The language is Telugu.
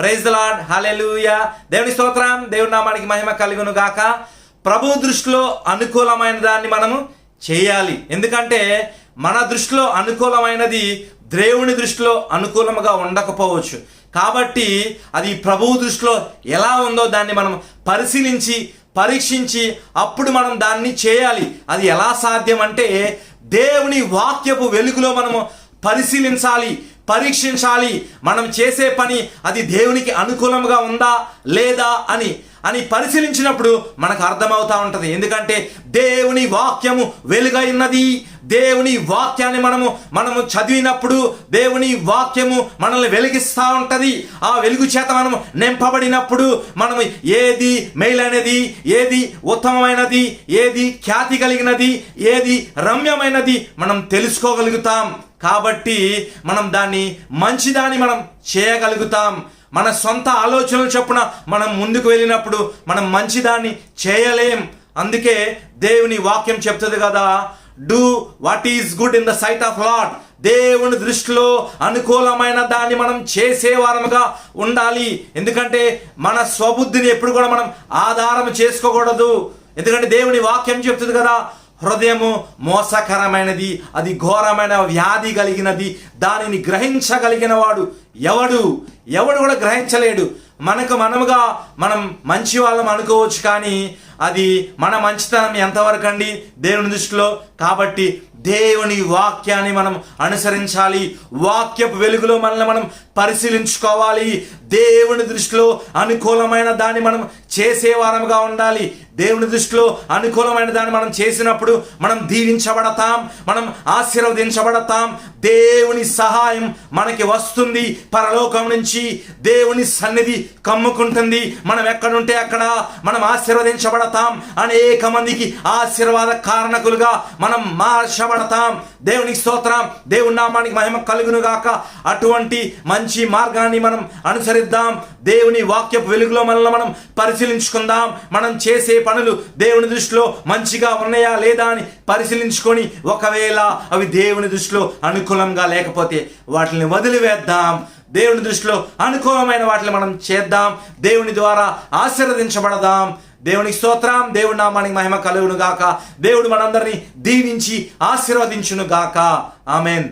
ప్రైజ్ ది లార్డ్, హల్లెలూయా. దేవుని స్తోత్రం, దేవుని నామానికి మహిమ కలుగును గాక. ప్రభు దృష్టిలో అనుకూలమైన దాన్ని మనము చేయాలి. ఎందుకంటే మన దృష్టిలో అనుకూలమైనది దేవుని దృష్టిలో అనుకూలముగా ఉండకపోవచ్చు. కాబట్టి అది ప్రభువు దృష్టిలో ఎలా ఉందో దాన్ని మనం పరిశీలించి పరీక్షించి అప్పుడు మనం దాన్ని చేయాలి. అది ఎలా సాధ్యం అంటే దేవుని వాక్యపు వెలుగులో మనము పరిశీలించాలి, పరీక్షించాలి. మనం చేసే పని అది దేవునికి అనుకూలంగా ఉందా లేదా అని పరిశీలించినప్పుడు మనకు అర్థమవుతా ఉంటుంది. ఎందుకంటే దేవుని వాక్యము వెలుగైనది. దేవుని వాక్యాన్ని మనము చదివినప్పుడు దేవుని వాక్యము మనల్ని వెలిగిస్తూ ఉంటుంది. ఆ వెలుగు చేత మనము నింపబడినప్పుడు మనము ఏది మేలైనది, ఏది ఉత్తమమైనది, ఏది ఖ్యాతి కలిగినది, ఏది రమ్యమైనది మనం తెలుసుకోగలుగుతాం. కాబట్టి మనం దాన్ని మంచిదాన్ని మనం చేయగలుగుతాం. మన సొంత ఆలోచనలు చొప్పున మనం ముందుకు వెళ్ళినప్పుడు మనం మంచిదాన్ని చేయలేం. అందుకే దేవుని వాక్యం చెప్తుంది కదా, do what is good in the sight of lord. దేవుని దృష్టిలో అనుకూలమైన దాన్ని మనం చేసేవారముగా ఉండాలి. ఎందుకంటే మన స్వబుద్ధిని ఎప్పుడు కూడా మనం ఆధారం చేసుకోకూడదు. ఎందుకంటే దేవుని వాక్యం చెప్తుంది కదా, హృదయము మోసకరమైనది, అది ఘోరమైన వ్యాధి కలిగినది, దానిని గ్రహించగలిగిన వాడు ఎవడు కూడా గ్రహించలేడు. మనముగా మనం మంచి వాళ్ళం అనుకోవచ్చు, కానీ అది మన మంచితనం ఎంతవరకు అండి దేవుని దృష్టిలో? కాబట్టి దేవుని వాక్యాన్ని మనం అనుసరించాలి. వాక్యపు వెలుగులో మనల్ని మనం పరిశీలించుకోవాలి. దేవుని దృష్టిలో అనుకూలమైన దాన్ని మనం చేసేవారముగా ఉండాలి. దేవుని దృష్టిలో అనుకూలమైన దాన్ని మనం చేసినప్పుడు మనం దీవించబడతాం, మనం ఆశీర్వదించబడతాం. దేవుని సహాయం మనకి వస్తుంది. పరలోకం నుంచి దేవుని సన్నిధి కమ్ముకుంటుంది. మనం ఎక్కడుంటే అక్కడ మనం ఆశీర్వదించబడతాం. అనేక మందికి ఆశీర్వాద కారణకులుగా మనం మార్చబడతాం. దేవునికి స్తోత్రం, దేవుని నామానికి మహిమ కలుగును గాక. అటువంటి మంచి మార్గాన్ని మనం అనుసరిద్దాం. దేవుని వాక్యపు వెలుగులో మనల్ని మనం పరిశీలించుకుందాం. మనం చేసే పనులు దేవుని దృష్టిలో మంచిగా ఉన్నాయా లేదా అని పరిశీలించుకొని ఒకవేళ అవి దేవుని దృష్టిలో అనుకూలంగా లేకపోతే వాటిని వదిలివేద్దాం. దేవుని దృష్టిలో అనుకూలమైన వాటిని మనం చేద్దాం. దేవుని ద్వారా ఆశీర్వదించబడదాం. దేవునికి స్తోత్రం, దేవుడి నామానికి మహిమ కలుగును గాక. దేవుడు మనందరినీ దీవించి ఆశీర్వదించును గాక. ఆమేన్.